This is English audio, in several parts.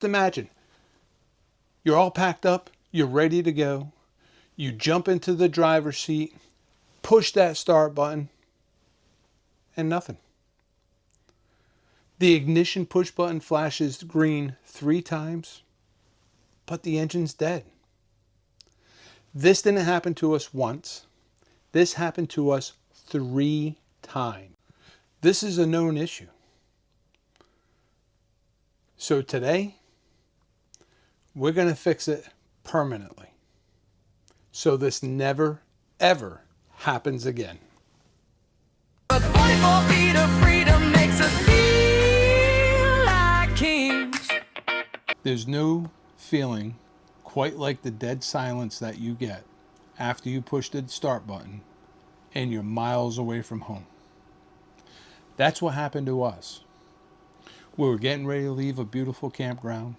Imagine, you're all packed up, you're ready to go, you jump into the driver's seat, push that start button, and nothing. The ignition push button flashes green 3 times, but the engine's dead. This didn't happen to us once. This happened to us 3 times. This is a known issue. So today, we're going to fix it permanently, so this never, ever happens again. But 44 feet of freedom makes us feel like kings. There's no feeling quite like the dead silence that you get after you push the start button and you're miles away from home. That's what happened to us. We were getting ready to leave a beautiful campground,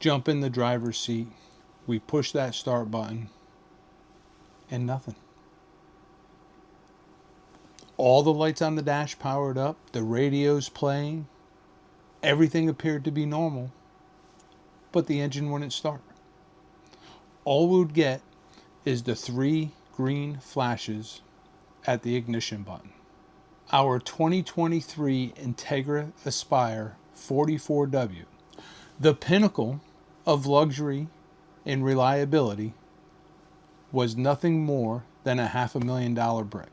jump in the driver's seat, we push that start button, and nothing. All the lights on the dash powered up, the radio's playing, everything appeared to be normal, but the engine wouldn't start. All we would get is the 3 green flashes at the ignition button. Our 2023 Integra Aspire 44W, the pinnacle of luxury and reliability, was nothing more than a $500,000 brick.